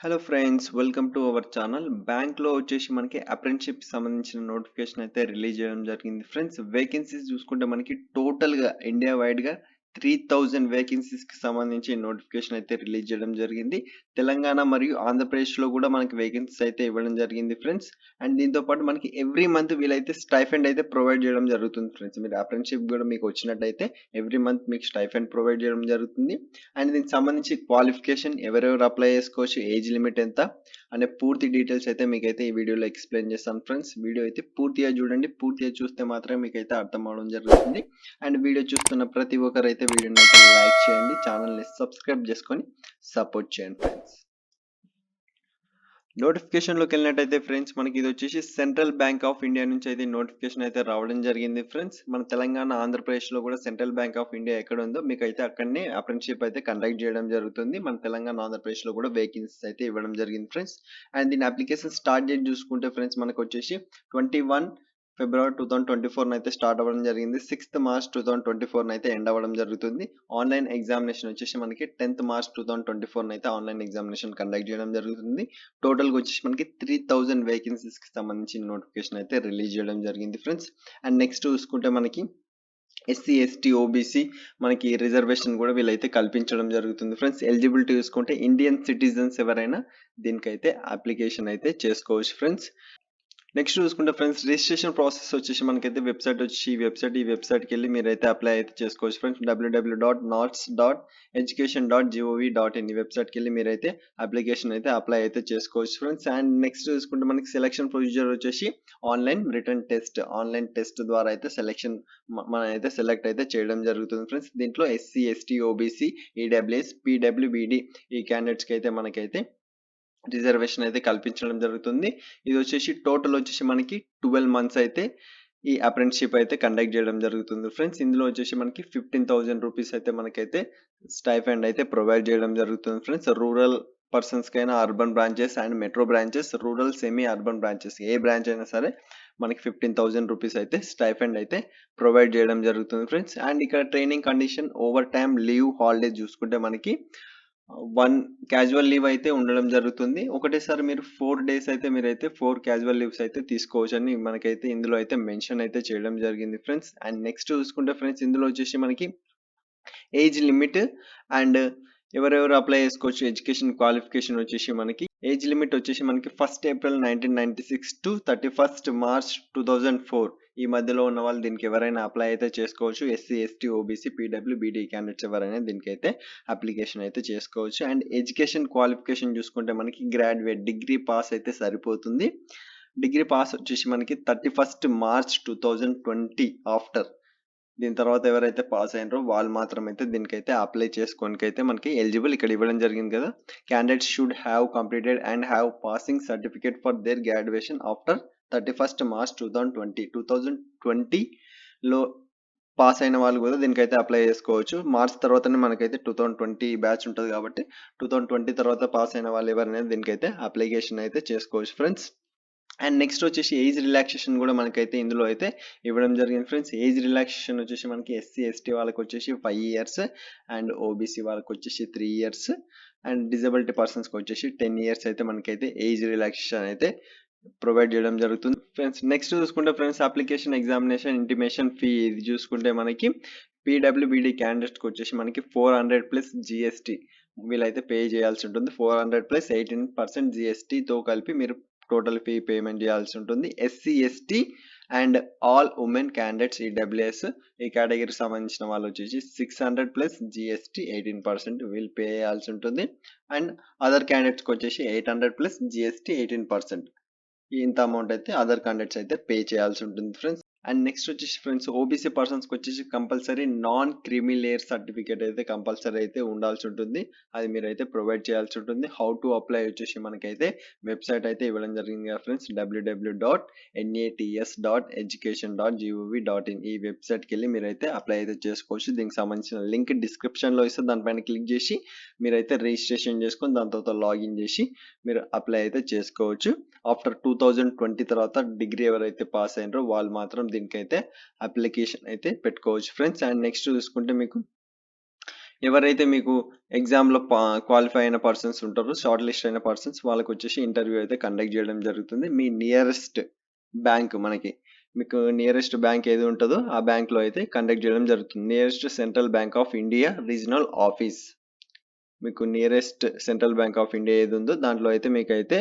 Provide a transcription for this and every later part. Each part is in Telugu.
Hello friends, welcome to our channel. బ్యాంక్లో వచ్చేసి మనకి అప్రెంటిషిప్ సంబంధించిన నోటిఫికేషన్ అయితే రిలీజ్ చేయడం జరిగింది ఫ్రెండ్స్. వేకెన్సీస్ చూసుకుంటే మనకి టోటల్గా ఇండియా వైడ్గా 3000 వేకెన్సీస్కి సంబంధించి నోటిఫికేషన్ అయితే రిలీజ్ చేయడం జరిగింది. తెలంగాణ మరియు ఆంధ్రప్రదేశ్లో కూడా మనకి వేకెన్సీస్ అయితే ఇవ్వడం జరిగింది ఫ్రెండ్స్. అండ్ దీంతో పాటు మనకి ఎవ్రీ మంత్ వీలైతే స్టైఫండ్ అయితే ప్రొవైడ్ చేయడం జరుగుతుంది ఫ్రెండ్స్. మీరు అప్రెంటిషిప్ కూడా మీకు వచ్చినట్టయితే ఎవ్రీ మంత్ మీకు స్టైఫండ్ ప్రొవైడ్ చేయడం జరుగుతుంది. అండ్ దీనికి సంబంధించి క్వాలిఫికేషన్ ఎవరెవరు అప్లై చేసుకోవచ్చు, ఏజ్ లిమిట్ ఎంత అనే పూర్తి డీటెయిల్స్ అయితే మీకైతే ఈ వీడియోలో ఎక్స్ప్లెయిన్ చేస్తాను ఫ్రెండ్స్. వీడియో అయితే పూర్తిగా చూడండి. పూర్తిగా చూస్తే మాత్రమే మీకైతే అర్థం అవడం జరుగుతుంది. అండ్ వీడియో చూస్తున్న ప్రతి ఒక్కరైతే వీడియోని అయితే లైక్ చేయండి, ఛానల్ని సబ్స్క్రైబ్ చేసుకొని సపోర్ట్ చేయండి ఫ్రెండ్స్. నోటిఫికేషన్లోకి వెళ్ళినట్టయితే ఫ్రెండ్స్, మనకి ఇది వచ్చేసి సెంట్రల్ బ్యాంక్ ఆఫ్ ఇండియా నుంచి అయితే నోటిఫికేషన్ అయితే రావడం జరిగింది ఫ్రెండ్స్. మన తెలంగాణ ఆంధ్రప్రదేశ్లో కూడా సెంట్రల్ బ్యాంక్ ఆఫ్ ఇండియా ఎక్కడ ఉందో మీకు అయితే అక్కడనే అప్రెంటిషిప్ అయితే కండక్ట్ చేయడం జరుగుతుంది. మన తెలంగాణ ఆంధ్రప్రదేశ్లో కూడా వేకెన్సీస్ అయితే ఇవ్వడం జరిగింది ఫ్రెండ్స్. అండ్ దీని అప్లికేషన్ స్టార్ట్ డేట్ చూసుకుంటే ఫ్రెండ్స్, మనకు వచ్చేసి 21 ఫిబ్రవరి 2024 అయితే స్టార్ట్ అవ్వడం జరిగింది. 6th మార్చ్ 2024 అయితే ఎండ్ అవ్వడం జరుగుతుంది. ఆన్లైన్ ఎగ్జామినేషన్ వచ్చేసి మనకి 10th మార్చ్ 2024 అయితే ఆన్లైన్ ఎగ్జామినేషన్ కండక్ట్ చేయడం జరుగుతుంది. టోటల్గా వచ్చేసి మనకి 3000 వేకెన్సీస్కి సంబంధించిన నోటిఫికేషన్ అయితే రిలీజ్ చేయడం జరిగింది ఫ్రెండ్స్. అండ్ నెక్స్ట్ చూసుకుంటే మనకి ఎస్సీ ఎస్టీ ఓబీసీ మనకి రిజర్వేషన్ కూడా వీళ్ళైతే కల్పించడం జరుగుతుంది ఫ్రెండ్స్. ఎలిజిబిలిటీ చూసుకుంటే ఇండియన్ సిటిజన్స్ ఎవరైనా దీనికైతే అప్లికేషన్ అయితే చేసుకోవచ్చు ఫ్రెండ్స్. నెక్స్ట్ చూసుకుంటే ఫ్రెండ్స్, రిజిస్ట్రేషన్ ప్రాసెస్ వచ్చేసి మనకైతే వెబ్సైట్ వచ్చి ఈ వెబ్సైట్కి వెళ్ళి మీరైతే అప్లై అయితే చేసుకోవచ్చు ఫ్రెండ్స్. www.norts.education.gov.in ఈ వెబ్సైట్కి వెళ్ళి మీరైతే అప్లికేషన్ అయితే అప్లై అయితే చేసుకోవచ్చు ఫ్రెండ్స్. అండ్ నెక్స్ట్ చూసుకుంటే మనకి సెలక్షన్ ప్రొసీజర్ వచ్చేసి ఆన్లైన్ టెస్ట్ ద్వారా అయితే మనం అయితే సెలెక్ట్ అయితే చేయడం జరుగుతుంది ఫ్రెండ్స్. దీంట్లో SC ST OBC EWS PWBD ఈ క్యాండిడేట్స్కి అయితే మనకైతే రిజర్వేషన్ అయితే కల్పించడం జరుగుతుంది. ఇది వచ్చేసి టోటల్ వచ్చేసి మనకి 12 మంత్స్ అయితే ఈ అప్రెంటిషిప్ అయితే కండక్ట్ చేయడం జరుగుతుంది ఫ్రెండ్స్. ఇందులో వచ్చేసి మనకి 15,000 రూపీస్ అయితే మనకైతే స్టైఫండ్ అయితే ప్రొవైడ్ చేయడం జరుగుతుంది ఫ్రెండ్స్. రూరల్ పర్సన్స్కైనా urban branches and metro branches, rural semi urban branches ఏ బ్రాంచ్ అయినా సరే మనకి 15,000 రూపీస్ అయితే స్టైఫండ్ అయితే ప్రొవైడ్ చేయడం జరుగుతుంది ఫ్రెండ్స్. అండ్ ఇక్కడ training condition, over time, leave, holidays చూసుకుంటే మనకి 1 క్యాజువల్ లీవ్ అయితే ఉండడం జరుగుతుంది. ఒకటేసారి మీరు 4 డేస్ అయితే మీరైతే 4 క్యాజువల్ లీవ్స్ అయితే తీసుకోవచ్చు అని మనకైతే ఇందులో అయితే మెన్షన్ అయితే చేయడం జరిగింది ఫ్రెండ్స్. అండ్ నెక్స్ట్ చూసుకుంటే ఫ్రెండ్స్, ఇందులో వచ్చేసి మనకి ఏజ్ లిమిట్ అండ్ ఎవరెవరు అప్లై చేసుకోవచ్చు, ఎడ్యుకేషన్ క్వాలిఫికేషన్ వచ్చేసి మనకి ఏజ్ లిమిట్ వచ్చేసి మనకి 1st April 1996 to 31st March 2004 ఈ మధ్యలో ఉన్న వాళ్ళు దీనికి ఎవరైనా అప్లై అయితే చేసుకోవచ్చు. SC ST OBC PWBD candidates ఎవరైనా దీనికైతే అప్లికేషన్ అయితే చేసుకోవచ్చు. అండ్ ఎడ్యుకేషన్ క్వాలిఫికేషన్ చూసుకుంటే మనకి గ్రాడ్యుయేట్ డిగ్రీ పాస్ అయితే సరిపోతుంది. డిగ్రీ పాస్ వచ్చేసి మనకి 31st మార్చ్ 2020 ఆఫ్టర్. దీని తర్వాత ఎవరైతే పాస్ అయినారో వాళ్ళు మాత్రమైతే దీనికైతే అప్లై చేసుకోనికైతే మనకి ఎలిజిబుల్ ఇక్కడ ఇవ్వడం జరిగింది కదా. Candidates should have completed and have passing certificate for there graduation after 31st March 2020లో పాస్ అయిన వాళ్ళు కూడా దీనికైతే అప్లై చేసుకోవచ్చు. మార్చ్ తర్వాతనే మనకైతే 2020 బ్యాచ్ ఉంటుంది కాబట్టి 2020 తర్వాత పాస్ అయిన వాళ్ళు ఎవరైనా దీనికైతే అప్లికేషన్ అయితే చేసుకోవచ్చు ఫ్రెండ్స్. అండ్ నెక్స్ట్ వచ్చేసి ఏజ్ రిలాక్సేషన్ కూడా మనకైతే ఇందులో అయితే ఇవ్వడం జరిగింది ఫ్రెండ్స్. ఏజ్ రిలాక్సేషన్ వచ్చేసి మనకి ఎస్సీ ఎస్టీ వాళ్ళకి వచ్చేసి 5 ఇయర్స్ అండ్ ఓబీసీ వాళ్ళకి వచ్చేసి 3 ఇయర్స్ అండ్ డిజబిలిటీ పర్సన్స్కి వచ్చేసి 10 ఇయర్స్ అయితే మనకైతే ఏజ్ రిలాక్సేషన్ అయితే ప్రొవైడ్ చేయడం జరుగుతుంది ఫ్రెండ్స్. నెక్స్ట్ చూసుకుంటే friends, application examination intimation fee ఇది చూసుకుంటే మనకి పీడబ్ల్యూబీడీ క్యాండిడేట్స్కి వచ్చేసి మనకి 400 ప్లస్ జిఎస్టీ వీళ్ళైతే పే చేయాల్సి ఉంటుంది. 400 ప్లస్ 18% జిఎస్టీతో కలిపి మీరు టోటల్ ఫీ పేమెంట్ చేయాల్సి ఉంటుంది. SC ST and all women candidates EWS ఈ కేటగిరీకి సంబంధించిన వాళ్ళు వచ్చేసి 600 ప్లస్ జిఎస్టీ 18% వీళ్ళు పే చేయాల్సి ఉంటుంది. అండ్ అదర్ క్యాండిడేట్స్కి వచ్చేసి 800 ప్లస్ జిఎస్టీ 18% ఇంత అమౌంట్ అయితే అదర్ క్యాండిడేట్స్ అయితే పే చేయాల్సి ఉంటుంది ఫ్రెండ్స్. అండ్ నెక్స్ట్ వచ్చేసి ఫ్రెండ్స్, ఓబీసీ పర్సన్స్కి వచ్చేసి compulsory non creamy layer certificate అయితే కంపల్సరీ అయితే ఉండాల్సి ఉంటుంది. అది మీరైతే ప్రొవైడ్ చేయాల్సి ఉంటుంది. హౌ టు అప్లై వచ్చేసి మనకైతే వెబ్సైట్ అయితే ఇవ్వడం జరిగింది కదా ఫ్రెండ్స్. www.nats.education.gov.in ఈ వెబ్సైట్కి వెళ్ళి మీరైతే అప్లై అయితే చేసుకోవచ్చు. దీనికి సంబంధించిన లింక్ డిస్క్రిప్షన్లో ఇస్తే దానిపైన క్లిక్ చేసి మీరైతే రిజిస్ట్రేషన్ చేసుకొని దాని తర్వాత లాగిన్ చేసి మీరు అప్లై అయితే చేసుకోవచ్చు. ఆఫ్టర్ 2020 తర్వాత డిగ్రీ ఎవరైతే పాస్ అయినారో వాళ్ళు మాత్రం దీనికైతే అప్లికేషన్ అయితే పెట్టుకోవచ్చు ఫ్రెండ్స్. అండ్ నెక్స్ట్ చూసుకుంటే మీకు ఎవరైతే మీకు ఎగ్జామ్లో క్వాలిఫై అయిన పర్సన్స్ ఉంటారో, షార్ట్ లిస్ట్ అయిన పర్సన్స్, వాళ్ళకి వచ్చేసి ఇంటర్వ్యూ అయితే కండక్ట్ చేయడం జరుగుతుంది. మీ నియరెస్ట్ బ్యాంక్ మీకు నియరెస్ట్ బ్యాంక్ ఏది ఉంటుందో ఆ బ్యాంక్లో అయితే కండక్ట్ చేయడం జరుగుతుంది. Nearest central bank of India regional office, మీకు nearest central bank of India ఏది ఉందో దాంట్లో అయితే మీకైతే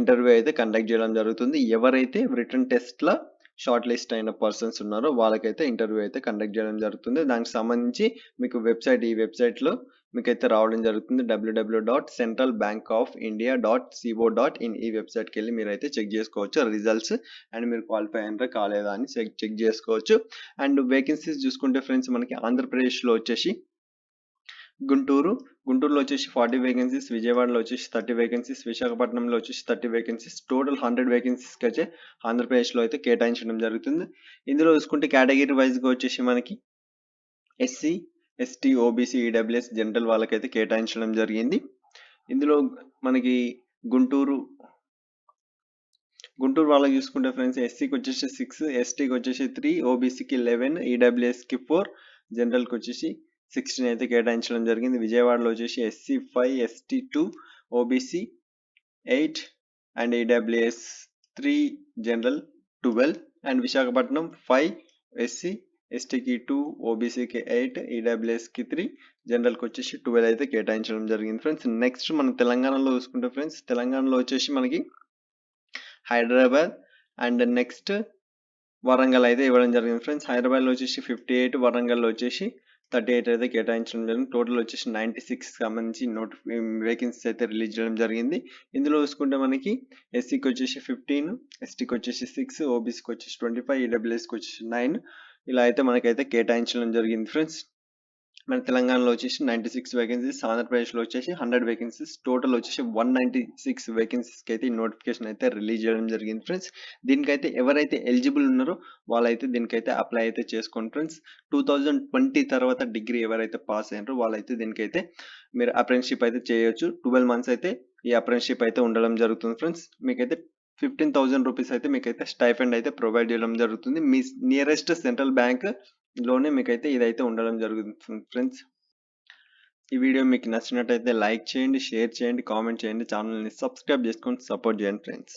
ఇంటర్వ్యూ అయితే కండక్ట్ చేయడం జరుగుతుంది. ఎవరైతే రిటర్న్ టెస్ట్లో షార్ట్ లిస్ట్ అయిన పర్సన్స్ ఉన్నారో వాళ్ళకైతే ఇంటర్వ్యూ అయితే కండక్ట్ చేయడం జరుగుతుంది. దానికి సంబంధించి మీకు ఈ వెబ్సైట్లో మీకైతే రావడం జరుగుతుంది. www.centralbankofindia.co.in ఈ వెబ్సైట్కి వెళ్ళి మీరైతే చెక్ చేసుకోవచ్చు రిజల్ట్స్, అండ్ మీరు క్వాలిఫై అయినరా కాలేదా అని చెక్ చేసుకోవచ్చు. అండ్ వేకెన్సీస్ చూసుకుంటే ఫ్రెండ్స్, మనకి ఆంధ్రప్రదేశ్లో వచ్చేసి గుంటూరులో వచ్చేసి 40 వేకెన్సీస్, విజయవాడలో వచ్చేసి 30 వేకెన్సీస్, విశాఖపట్నంలో వచ్చేసి 30 వేకెన్సీస్, టోటల్ 100 వేకెన్సీస్కి అయితే ఆంధ్రప్రదేశ్లో అయితే కేటాయించడం జరుగుతుంది. ఇందులో చూసుకుంటే కేటగిరీ వైజ్గా వచ్చేసి మనకి SC, ST, OBC, EWS, general వాళ్ళకైతే కేటాయించడం జరిగింది. ఇందులో మనకి గుంటూరు వాళ్ళకి చూసుకుంటే ఫ్రెండ్స్, ఎస్సీకి వచ్చేసి 6, ఎస్టీకి వచ్చేసి 3, ఓబీసీకి 11, ఈడబ్ల్యూఎస్కి 4, జనరల్కి వచ్చేసి 16 అయితే కేటాయించడం జరిగింది. విజయవాడలో వచ్చేసి SC 5, ST 2, OBC 8 and EWS 3, general 12, and Visakhapatnam 5, SC, ఎస్టీకి 2, ఓబీసీకి 8, ఈడబ్ల్యూఎస్కి 3, జనరల్కి వచ్చేసి 12 అయితే కేటాయించడం జరిగింది ఫ్రెండ్స్. నెక్స్ట్ మనం తెలంగాణలో చూసుకుంటే ఫ్రెండ్స్, తెలంగాణలో వచ్చేసి మనకి హైదరాబాద్ అండ్ నెక్స్ట్ వరంగల్ అయితే ఇవ్వడం జరిగింది ఫ్రెండ్స్. హైదరాబాద్లో వచ్చేసి 58, వరంగల్లో వచ్చేసి 38 అయితే కేటాయించడం జరిగింది. టోటల్ వచ్చేసి 96 సంబంధించి వేకెన్సీస్ అయితే రిలీజ్ చేయడం జరిగింది. ఇందులో చూసుకుంటే మనకి ఎస్సీకి వచ్చేసి 15, ఎస్టీకి వచ్చేసి 6, ఓబీసీకి వచ్చేసి 25, ఈడబ్ల్యూఎస్కి వచ్చేసి 9, ఇలా అయితే మనకైతే కేటాయించడం జరిగింది ఫ్రెండ్స్. మన తెలంగాణలో వచ్చేసి 96 వేకెన్సీస్, ఆంధ్రప్రదేశ్లో వచ్చేసి 100 వేకెన్సీస్, టోటల్ వచ్చేసి 196 వేకెన్సీస్కి అయితే ఈ నోటిఫికేషన్ అయితే రిలీజ్ చేయడం జరిగింది ఫ్రెండ్స్. దీనికైతే ఎవరైతే ఎలిజిబుల్ ఉన్నారో వాళ్ళైతే దీనికైతే అప్లై అయితే చేసుకోండి ఫ్రెండ్స్. 2020 తర్వాత డిగ్రీ ఎవరైతే పాస్ అయినారో వాళ్ళైతే దీనికైతే మీరు అప్రెంటిస్షిప్ అయితే చేయొచ్చు. 12 months అయితే ఈ అప్రెంటిస్షిప్ అయితే ఉండడం జరుగుతుంది ఫ్రెండ్స్. మీకైతే 15,000 రూపీస్ అయితే మీకైతే స్టైఫండ్ అయితే ప్రొవైడ్ చేయడం జరుగుతుంది. మీ నియరెస్ట్ సెంట్రల్ బ్యాంక్ లోనే మీకైతే ఇదైతే ఉండడం జరుగుతుంది ఫ్రెండ్స్. ఈ వీడియో మీకు నచ్చినట్టయితే లైక్ చేయండి, షేర్ చేయండి, కామెంట్ చేయండి, ఛానల్ని సబ్స్క్రైబ్ చేసుకొని సపోర్ట్ చేయండి ఫ్రెండ్స్.